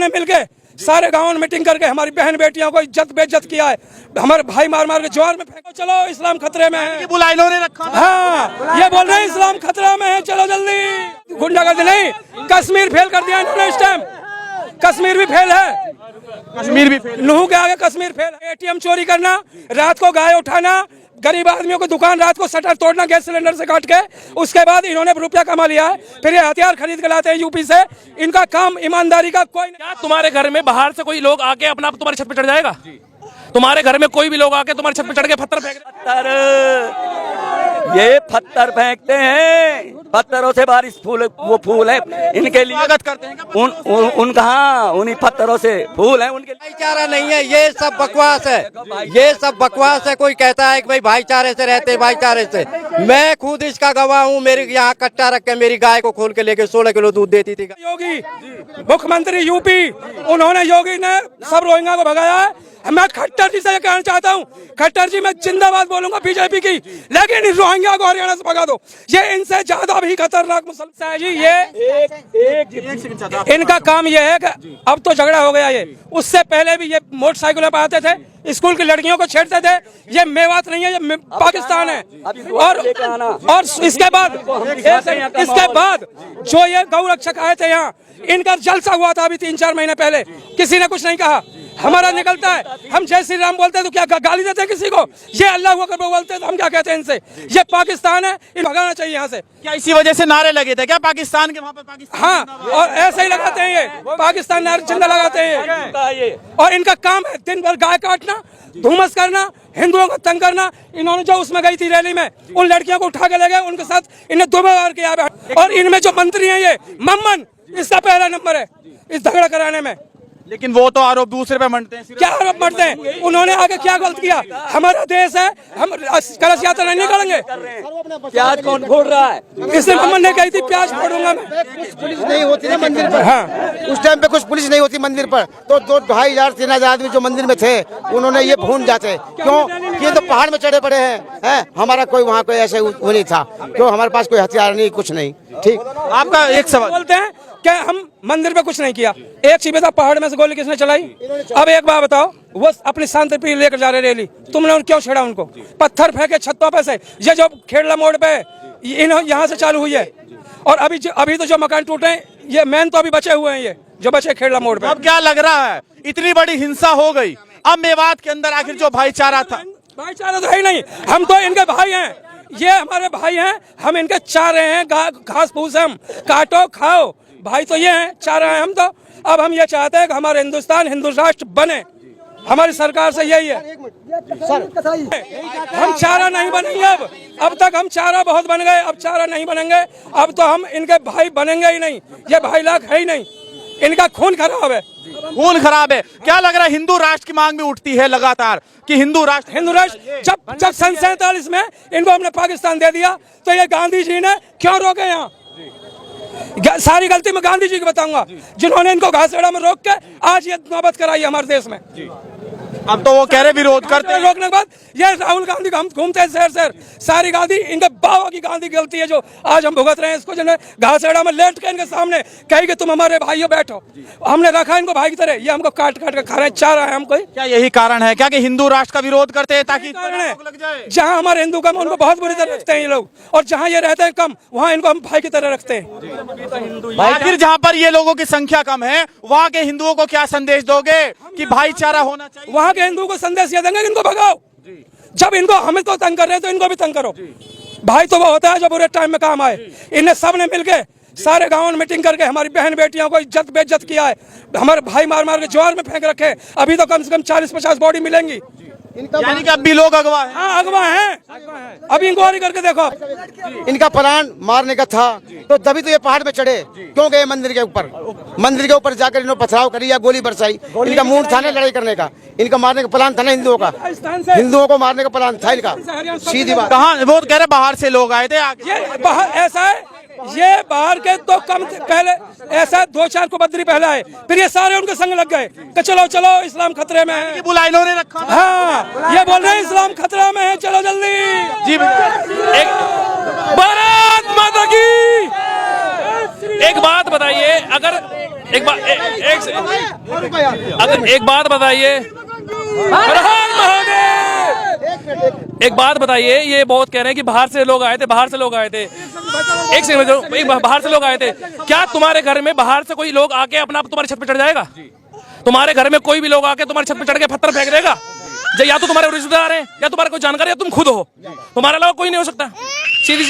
सबने मिलके सारे गांव में मीटिंग करके हमारी बहन बेटियों को इज्जत बेइज्जत किया है। हमारे भाई मार मार के ज्वार में फेंको, चलो इस्लाम खतरे में है। बुला इन्होंने रखा। हाँ, ये बोल रहे हैं इस्लाम खतरा में है, चलो जल्दी। गुंडागर्दी नहीं, कश्मीर फेल कर दिया इन्होंने इस टाइम। कश्मीर भी फेल है, कश्मीर भी फेल। नूह के आगे कश्मीर फेल है। एटीएम चोरी करना, रात को गाय उठाना, गरीब आदमियों को दुकान रात को शटर तोड़ना गैस सिलेंडर से काट के, उसके बाद इन्होंने रुपया कमा लिया है, फिर ये हथियार खरीद के लाते हैं यूपी से। इनका काम ईमानदारी का कोई नहीं। क्या तुम्हारे घर में बाहर से कोई लोग आके अपना तुम्हारी छत पे चढ़ जाएगा? तुम्हारे घर में कोई भी लोग आके तुम्हारी छत पे चढ़ के पत्थर फेंक ये पत्थर फेंकते हैं, पत्थरों से बारिश फूल, वो फूल है इनके लिए। स्वागत करते हैं उनका हाँ, उन्हीं पत्थरों से फूल है उनके लिए। भाईचारा नहीं है, ये सब बकवास है, ये सब बकवास है। कोई कहता है कि भाई भाईचारे से रहते, भाईचारे से। मैं खुद इसका गवाह हूँ। मेरे यहाँ कट्टा रख के मेरी गाय को खोल के लेके 16 किलो दूध देती थी। योगी मुख्यमंत्री यूपी, उन्होंने योगी ने सब रोहिंग्या को भगाया है। मैं खट्टर जी से कहना चाहता हूँ, खट्टर जी मैं जिंदाबाद बोलूंगा बीजेपी की, लेकिन इस रोहिंग्या को हरियाणा से भगा दो। ये इनसे ज्यादा भी खतरनाक मुसलमान है जी। ये इनका काम ये है कि अब तो झगड़ा हो गया, ये उससे पहले भी ये मोटरसाइकिलों पर आते थे, स्कूल की लड़कियों को छेड़ते थे। ये मेवात नहीं है, ये पाकिस्तान है। और इसके बाद जो ये गौ रक्षक आए थे यहाँ, इनका जलसा हुआ था अभी 3-4 महीने पहले, किसी ने कुछ नहीं कहा। हमारा निकलता है, हम जय श्री राम बोलते हैं तो क्या गाली देते हैं किसी को? ये अल्लाह को अकबर बोलते हैं तो हम क्या कहते हैं इनसे? ये पाकिस्तान है, इन भगाना चाहिए यहाँ से। क्या इसी वजह से नारे लगे थे क्या पाकिस्तान के? वहाँ पर पाकिस्तान, हाँ, और ऐसे ही लगाते हैं ये पाकिस्तान नारे झंडा लगाते हैं। और इनका काम है दिन भर गाय काटना, धुमस करना, हिंदुओं को तंग करना। इन्होंने जो उसमें गई थी रैली में, उन लड़कियों को उठा के ले गए, उनके साथ इन्हें 2 बार किया। और इनमें जो मंत्री हैं ये मम्मन, इसका पहला नंबर है इस झगड़ा कराने में। लेकिन वो तो आरोप दूसरे पे मढ़ते हैं। क्या आरोप मढ़ते हैं? उन्होंने आगे क्या गलत किया? हमारा देश है, हम कलश यात्रा नहीं करेंगे। प्याज कौन फोड़ रहा है? इसलिए मम्मन ने कही थी प्याज फोड़ूंगा मैं। पुलिस नहीं होती ना मंदिर पर। हाँ, उस टाइम पे कुछ पुलिस नहीं होती मंदिर पर, तो 2,500-3,000 आदमी जो मंदिर में थे उन्होंने ये भून जाते। क्यों? ये तो पहाड़ में चढ़े पड़े हैं। हमारा कोई वहाँ कोई ऐसे वो नहीं था, क्यों? हमारे पास कोई हथियार नहीं, कुछ नहीं। ठीक, आपका एक सवाल। बोलते हैं क्या हम मंदिर पे कुछ नहीं किया? एक चीज बता, पहाड़ में से गोली किसने चलाई? अब एक बात बताओ, वो अपनी शांति प्रिय लेकर जा रहे रैली, तुमने क्यों छेड़ा उनको? पत्थर फेंके छतों पे से। ये जो खेड़ला मोड़ पे यहाँ से चालू हुई है, और अभी तो जो मकान टूटे हैं, ये मेन तो अभी बचे हुए हैं, ये जो बचे खेड़ला मोड़ पे। अब क्या लग रहा है, इतनी बड़ी हिंसा हो गई, अब मेवात के अंदर आखिर जो भाईचारा था? भाईचारा तो है ही नहीं। हम तो इनके भाई हैं, ये हमारे भाई हैं, हम इनके चारे हैं, घास फूस हम काटो खाओ, भाई तो ये हैं, चारा हैं हम तो। अब हम ये चाहते हैं कि हमारे हिंदुस्तान हिंदू राष्ट्र बने, हमारी सरकार से यही है। हम चारा नहीं बनेंगे अब तक हम चारा बहुत बन गए, अब चारा नहीं बनेंगे। अब तो हम इनके भाई बनेंगे ही नहीं, ये भाई लाख है ही नहीं, इनका खून खराब है। खून खराब है। क्या लग रहा है, हिंदू राष्ट्र की मांग भी उठती है लगातार कि हिंदू राष्ट्र जब सन 47 में इनको हमने पाकिस्तान दे दिया, तो ये गांधी जी ने क्यों रोके? यहाँ सारी गलती मैं गांधी जी की बताऊंगा, जिन्होंने इनको घासड़ा में रोक के आज ये नौबत कराई हमारे देश में। अब तो वो कह रहे विरोध करते हैं। रोकने के बाद ये राहुल गांधी हम घूमते हैं शहर शहर, सारी गांधी इनके बाबा की गांधी गलती है जो आज हम भुगत रहे हैं। इसको जो घासड़ा में लेट के इनके सामने कही कि तुम हमारे भाइयों बैठो, हमने रखा इनको भाई की तरह, ये हमको काट काट के खा रहे हैं, चाह रहा है हमको। क्या यही कारण है क्या कि हिंदू राष्ट्र का विरोध करते हैं ताकि कारण है? जहाँ हमारे हिंदू कम, उनको बहुत बुरी तरह रखते हैं ये लोग, और जहाँ ये रहते हैं कम, वहाँ इनको हम भाई की तरह रखते हैं। आखिर जहाँ पर ये लोगों की संख्या कम है, वहाँ के हिंदुओं को क्या संदेश दोगे कि भाईचारा होना चाहिए? वहाँ के हिंदुओं को संदेश ये देंगे कि इनको भगाओ। जब इनको हमें तो तंग कर रहे हैं तो इनको भी तंग करो। भाई तो वो होता है जो बुरे टाइम में काम आए। इन्हें सब ने मिलके सारे गांव में मीटिंग करके हमारी बहन बेटियों को इज्जत बेइज्जत किया है। हमारे भाई मार मार के ज्वार में फेंक रखे। अभी तो कम से कम 40-50 बॉडी मिलेंगी। यानी कि अब भी लोग अगवा हैं। हाँ, अगवा हैं। अभी इंक्वायरी करके देखो। इनका प्लान मारने का था, तो तभी तो ये पहाड़ पे चढ़े। क्यों गए मंदिर के ऊपर? मंदिर के ऊपर जाकर इन्होंने पथराव करी या गोली बरसाई। इनका मूड था ना लड़ाई करने का, इनका मारने का प्लान था ना हिंदुओं का, हिंदुओं को मारने का प्लान था इनका। सीधी बात। कहाँ वो कह रहे बाहर से लोग आए थे आगे। ये बाहर ऐसा है, ये बाहर के तो कम पहले ऐसा 2-4 को बदरी पहले आए, फिर ये सारे उनके संग लग गए कि चलो चलो इस्लाम खतरे में है। बुला इन्होंने रखा। हाँ, ये बोल रहे हैं इस्लाम खतरा में है, चलो जल्दी। जी भारत माता की। एक बात बताइए, अगर अगर एक बात बताइए, एक बात बताइए, ये बहुत कह रहे हैं कि बाहर से लोग आए थे, बाहर से लोग आए थे। एक सेकंड, बाहर से लोग आए थे। क्या तुम्हारे घर में बाहर से कोई लोग आके अपना तुम्हारी छत पे चढ़ जाएगा? तुम्हारे घर में कोई भी लोग आके तुम्हारी छत पे चढ़ के पत्थर फेंक देगा? या तो तुम्हारे रिश्तेदार हैं, या तुम्हारे कोई जानकार, या तुम खुद हो, तुम्हारे अलावा कोई नहीं हो सकता। सीधी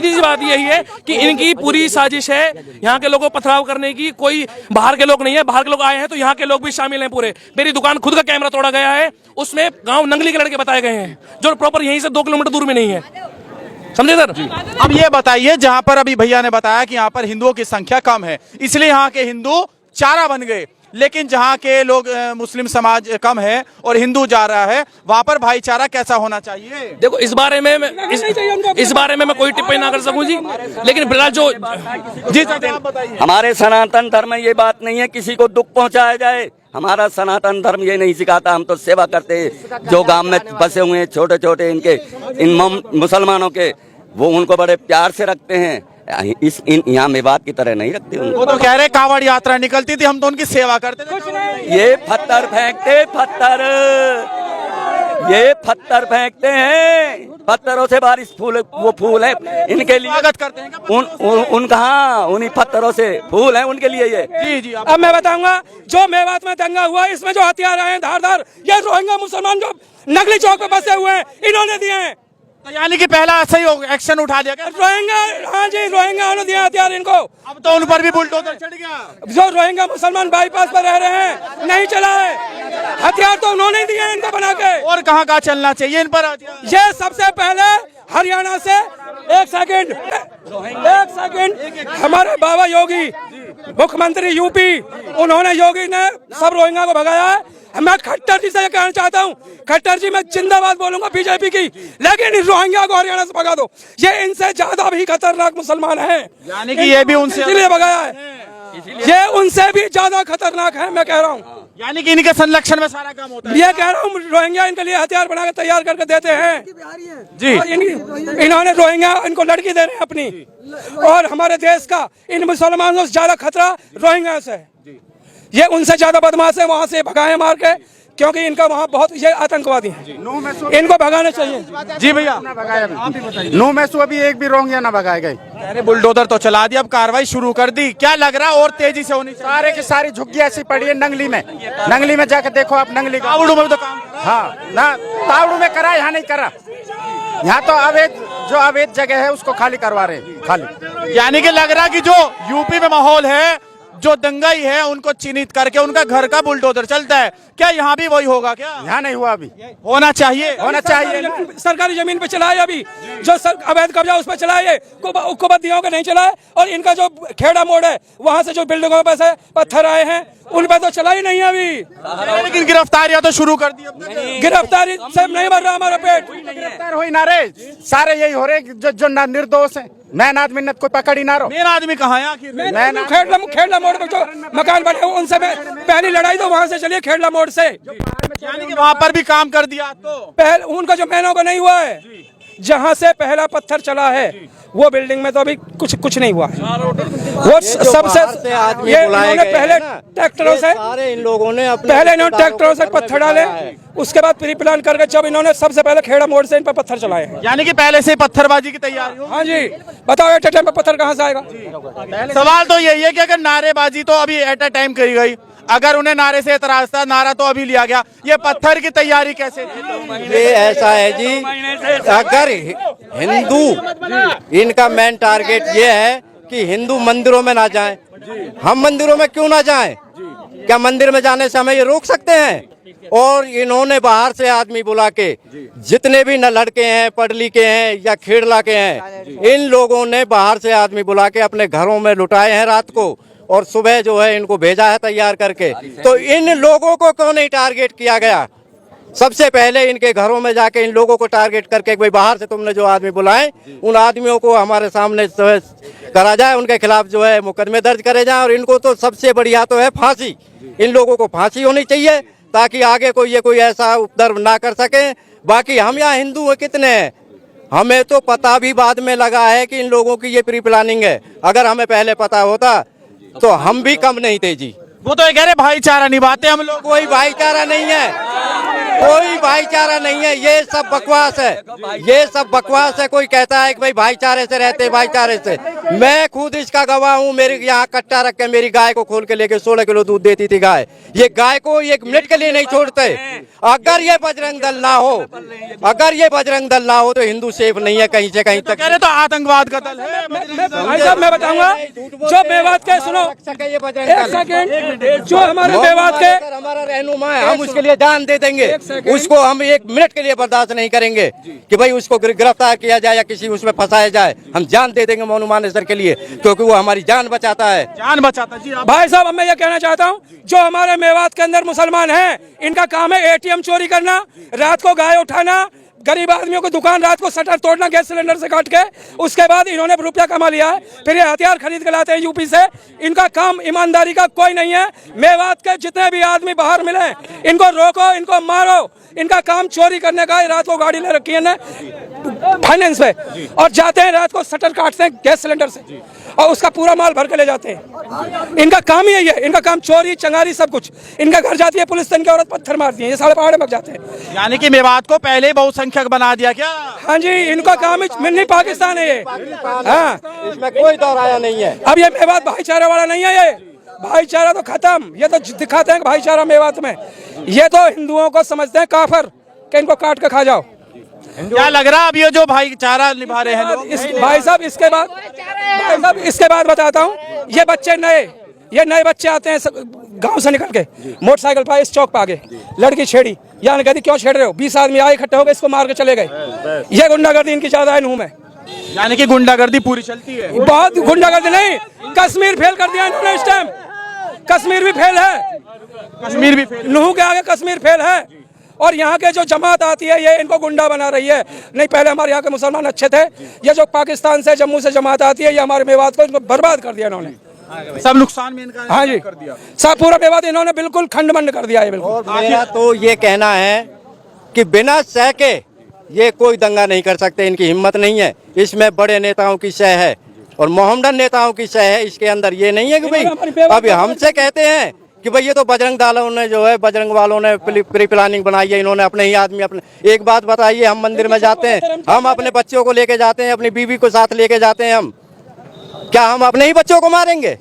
सी बात यही है कि इनकी पूरी साजिश है यहाँ के लोगों को पथराव करने की। कोई बाहर के लोग नहीं है, बाहर के लोग आए हैं तो यहाँ के लोग भी शामिल हैं पूरे। मेरी दुकान खुद का कैमरा तोड़ा गया है, उसमें गांव नंगली के लड़के बताए गए हैं जो प्रॉपर यहीं से 2 किलोमीटर दूर में नहीं है। समझे सर? अब ये बताइए, जहां पर अभी भैया ने बताया कि यहाँ पर हिंदुओं की संख्या कम है, इसलिए यहाँ के हिंदू चारा बन गए, लेकिन जहाँ के लोग मुस्लिम समाज कम है और हिंदू जा रहा है, वहाँ पर भाईचारा कैसा होना चाहिए? देखो, इस बारे में मैं कोई टिप्पणी ना कर सकूं जी, लेकिन फिलहाल जो जी आप बताइए। हमारे सनातन धर्म में ये बात नहीं है किसी को दुख पहुंचाया जाए। हमारा सनातन धर्म ये नहीं सिखाता। हम तो सेवा करते हैं, जो गांव में बसे हुए हैं छोटे छोटे इनके इन मुसलमानों के, वो उनको बड़े प्यार से रखते हैं। यहाँ मेवात की तरह नहीं रखते उनको। वो तो कह रहे कांवड़ यात्रा निकलती थी, हम तो उनकी सेवा करते थे। ये पत्थर फेंकते, ये पत्थर फेंकते हैं, पत्थरों से बारिश वो फूल है इनके लिए। स्वागत करते हैं उनका, हाँ, उन्हीं पत्थरों से फूल है उनके लिए ये। जी अब मैं बताऊंगा, जो मेवात में दंगा हुआ, इसमें जो हथियार आए हैं धारदार, ये रोहिंग्या मुसलमान जो नगली चौक पे बसे हुए हैं, इन्होंने दिए हैं। तो यानी कि पहला सही एक्शन उठा दिया गया रोहिंग्या, हाँ जी, रोहिंग्या ने दिया हथियार इनको। अब तो उन पर भी बुलडोजर चढ़ गया। जो रोहिंग्या मुसलमान बाईपास पर रह रहे हैं, नहीं चला है हथियार, तो उन्होंने दिए हैं इनको बना के। और कहाँ चलना चाहिए इन पर हथियार? ये सबसे पहले हरियाणा से, एक सेकंड, हमारे बाबा योगी मुख्यमंत्री यूपी, उन्होंने, योगी ने सब रोहिंग्या को भगाया है। मैं खट्टर जी से कहना चाहता हूँ, खट्टर जी, मैं जिंदाबाद बोलूंगा बीजेपी की, लेकिन इस रोहिंग्या को हरियाणा से भगा दो। ये इनसे ज्यादा भी खतरनाक मुसलमान हैं, यानी कि ये भी उनसे इसलिए भगाया है। ये उनसे भी ज्यादा खतरनाक है, मैं कह रहा हूँ। यानी कि इनके संरक्षण में सारा काम होता है। ये कह रहा हूँ, रोहिंग्या इनके लिए हथियार बना के तैयार करके देते हैं जी। इन्होंने रोहिंग्या इनको लड़की दे रहे हैं अपनी, और हमारे देश का इन मुसलमानों से ज्यादा खतरा रोहिंग्या से है। ये उनसे ज्यादा बदमाश है, वहाँ से भगाए मार के, क्योंकि इनका वहाँ बहुत ये आतंकवादी हैं, इनको भगाना चाहिए। जी भैया, नो मैसू अभी एक भी रोहिंग्या ना भगाए गए। अरे बुलडोजर तो चला दिया, अब कार्रवाई शुरू कर दी, क्या लग रहा है और तेजी से होनी चाहिए? सारे की सारी झुग्गियाँ ऐसी पड़ी है नंगली में जाकर देखो आप, नंगली का। तावड़ू में भी तो काम, हाँ ना, तावड़ू में करा, यहाँ नहीं करा। यहाँ तो अवैध जगह है उसको खाली करवा रहे हैं, खाली। यानी कि लग रहा कि जो यूपी में माहौल है, जो दंगाई है, उनको चिन्हित करके उनका घर का बुलडोजर चलता है। क्या यहाँ भी वही होगा? क्या यहाँ नहीं हुआ? अभी होना चाहिए, सरकारी जमीन पे चलाए, अभी जो अवैध कब्जा उस पर चलाए, कुबद्दियों का नहीं चलाए। और इनका जो खेड़ा मोड़ है, वहाँ से जो बिल्डिंगों पे से पत्थर आए हैं, उन पर तो चला ही नहीं है अभी। लेकिन गिरफ्तारियां तो शुरू कर दी। गिरफ्तारी से नहीं भर रहा हमारा पेट। गिरफ्तार हो ही ना रहे, सारे यही हो रहे जो निर्दोष है। मैन आदमी ने कोई पकड़ ही ना रहो। मेन आदमी कहाँ है आखिर? खेड़ला मोड़ पे जो मकान बने हुए, उनसे पहली लड़ाई तो वहाँ से चलिए, खेड़ला मोड़ से। यानी कि वहाँ पर भी काम कर दिया तो पहले उनका जो मैनों का नहीं हुआ है, जहाँ से पहला पत्थर चला है वो बिल्डिंग में तो अभी कुछ नहीं हुआ है। वो सबसे ये इन्होंने पहले ट्रैक्टरों से, इन लोगों ने पहले इन्होंने ट्रैक्टरों से पत्थर डाले, उसके बाद प्री प्लान करके जब इन्होंने सबसे पहले खेड़ा मोड़ से इन पर पत्थर चलाए हैं। यानी कि पहले से पत्थरबाजी की तैयारी हो। हाँ जी, बताओ एट ए टाइम पे पत्थर कहाँ से आएगा? सवाल तो यही है कि अगर नारेबाजी तो अभी एट ए टाइम करी गई, अगर उन्हें नारे से एतराज था, नारा तो अभी लिया गया, ये पत्थर की तैयारी कैसे? ये ऐसा है जी, अगर हिंदू, इनका मेन टारगेट ये है कि हिंदू मंदिरों में ना जाएं। हम मंदिरों में क्यों ना जाएं? क्या मंदिर में जाने से हमें ये रोक सकते हैं? और इन्होंने बाहर से आदमी बुला के, जितने भी न लड़के हैं, पढ़ लिखे हैं या खेड़ला के हैं, इन लोगों ने बाहर से आदमी बुला के अपने घरों में लुटाए हैं रात को, और सुबह जो है इनको भेजा है तैयार करके। तो इन लोगों को क्यों नहीं टारगेट किया गया? सबसे पहले इनके घरों में जाके इन लोगों को टारगेट करके, भाई बाहर से तुमने जो आदमी बुलाए, उन आदमियों को हमारे सामने जो है करा जाए, उनके खिलाफ जो है मुकदमे दर्ज करे जाए। और इनको तो सबसे बढ़िया तो है फांसी, इन लोगों को फांसी होनी चाहिए, ताकि आगे कोई ऐसा उपद्रव ना कर सके। बाकी हम यहाँ हिंदू कितने हैं, हमें तो पता भी बाद में लगा है कि इन लोगों की ये प्री प्लानिंग है। अगर हमें पहले पता होता तो हम भी कम नहीं थे जी। वो तो ये कह रहे भाईचारा निभाते हम लोग। कोई भाईचारा नहीं है, कोई भाईचारा नहीं है, ये सब बकवास है, ये सब बकवास है। कोई कहता है कि भाई भाईचारे से रहते, भाईचारे से। मैं खुद इसका गवाह हूँ। मेरे यहाँ कट्टा रख के मेरी गाय को खोल के लेके 16 किलो दूध देती थी गाय। ये गाय को 1 मिनट के लिए नहीं छोड़ते। अगर ये बजरंग दल ना हो, अगर ये बजरंग दल ना हो तो हिंदू सेफ नहीं है कहीं से कहीं तो तक। कह रहे तो आतंकवाद का दल है। भाई साहब मैं बताऊंगा जो मेवात के, सुनो ये बजरंग एक दल सेकेंड, जो हमारे मेवात के, हमारा रहनुमा है, हम उसके लिए जान दे देंगे। उसको हम 1 मिनट के लिए बर्दाश्त नहीं करेंगे कि भाई उसको गिरफ्तार किया जाए या किसी उसमें फंसाया जाए। हम जान दे देंगे मोनू मानेसर के लिए, क्योंकि वो हमारी जान बचाता है। जान बचाता जी। आप भाई साहब अब मैं ये कहना चाहता हूँ जो हमारे मेवात के अंदर मुसलमान हैं, इनका काम है एटीएम चोरी करना, रात को गाय उठाना, गरीब आदमियों को दुकान रात को शटर तोड़ना गैस सिलेंडर से काट के। उसके बाद इन्होंने रुपया कमा लिया है, फिर ये हथियार खरीद के लाते हैं यूपी से। इनका काम ईमानदारी का कोई नहीं है। मेवात के जितने भी आदमी बाहर मिले इनको रोको, इनको मारो। इनका काम चोरी करने का है। रात को गाड़ी ले रखी है ना फाइनेंस पे और जाते हैं रात को शटर काटते हैं गैस सिलेंडर से और उसका पूरा माल भर के ले जाते हैं। इनका काम ही यही है। इनका काम चोरी चंगारी सब कुछ। इनका घर जाती है पुलिस, इनकी औरत पत्थर मारती है, ये साले पहाड़ में जाते हैं। यानी कि मेवात को पहले ही बहुसंख्यक बना दिया क्या? हाँ जी, इनका काम ही मिनी पाकिस्तान है ये। हाँ, इसमें कोई दौराया नहीं है। अब ये मेवात भाईचारा वाला नहीं है। ये भाईचारा तो खत्म। ये तो दिखाते हैं भाईचारा मेवात में। ये तो हिंदुओं को समझते हैं काफर कि इनको काट के खा जाओ। क्या लग रहा है अब ये जो भाईचारा निभा रहे हैं लोग? भाई साहब इसके बाद बताता हूँ। ये बच्चे ये नए बच्चे आते हैं गांव से निकल के मोटरसाइकिल पर इस चौक पे आगे लड़की छेड़ी, यानी कहती क्यों छेड़ रहे हो? 20 आदमी आए इकट्ठे हो गए, इसको मार के चले गए। ये गुंडागर्दी इनकी ज्यादा है नूह में। यानी कि गुंडागर्दी पूरी चलती है। बहुत गुंडागर्दी नहीं, कश्मीर फेल कर दिया इन्होंने इस टाइम। कश्मीर भी फेल है, कश्मीर भी फेल। नूह के आगे कश्मीर फेल है। और यहाँ के जो जमात आती है ये इनको गुंडा बना रही है। नहीं, पहले हमारे यहाँ के मुसलमान अच्छे थे। ये जो पाकिस्तान से जम्मू से जमात आती है ये हमारे मेवात को इनको बर्बाद कर दिया इन्होंने। सब नुकसान में इनका हाँ जी, कर दिया। सब पूरा मेवात इन्होंने बिल्कुल खंड-मंड कर दिया है बिल्कुल। और मेरा तो ये कहना है कि बिना सह के ये कोई दंगा नहीं कर सकते। इनकी हिम्मत नहीं है। इसमें बड़े नेताओं की सह है और मोहम्मदन नेताओं की सह है। इसके अंदर ये नहीं है कि भाई अभी हमसे कहते हैं कि भाई ये तो बजरंग दलों ने जो है, बजरंग वालों ने प्री प्लानिंग बनाई है। इन्होंने अपने ही आदमी अपने। एक बात बताइए, हम मंदिर में जाते हैं, हम अपने बच्चों को लेके जाते हैं, अपनी बीवी को साथ लेके जाते हैं। हम क्या हम अपने ही बच्चों को मारेंगे?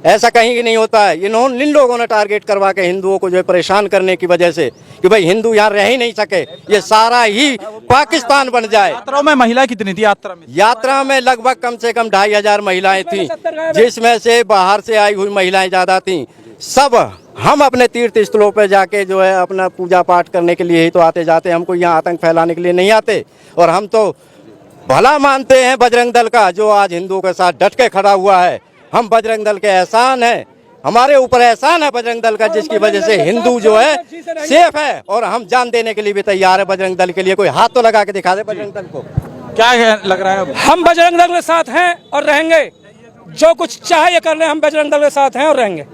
ऐसा कहीं नहीं होता है। इन लोगों ने टारगेट करवा के हिंदुओं को जो है परेशान करने की वजह से कि भाई हिंदू यहाँ रह ही नहीं सके, ये सारा ही पाकिस्तान बन जाए। यात्रा में महिला कितनी थी? यात्रा में लगभग कम से कम 2500 महिलाएं थी, जिसमें से बाहर से आई हुई महिलाएं ज्यादा थी। सब हम अपने तीर्थ स्थलों पर जाके जो है अपना पूजा पाठ करने के लिए ही तो आते जाते। हमको यहाँ आतंक फैलाने के लिए नहीं आते। और हम तो भला मानते हैं बजरंग दल का, जो आज हिंदुओं के साथ डट के खड़ा हुआ है। हम बजरंग दल के एहसान है, हमारे ऊपर एहसान है बजरंग दल का, जिसकी वजह से हिंदू जो है सेफ है। और हम जान देने के लिए भी तैयार है बजरंग दल के लिए। कोई हाथ तो लगा के दिखा दे बजरंग दल को। क्या लग रहा है? हम बजरंग दल के साथ हैं और रहेंगे। जो कुछ चाहे ये कर ले, हम बजरंग दल के साथ हैं और रहेंगे।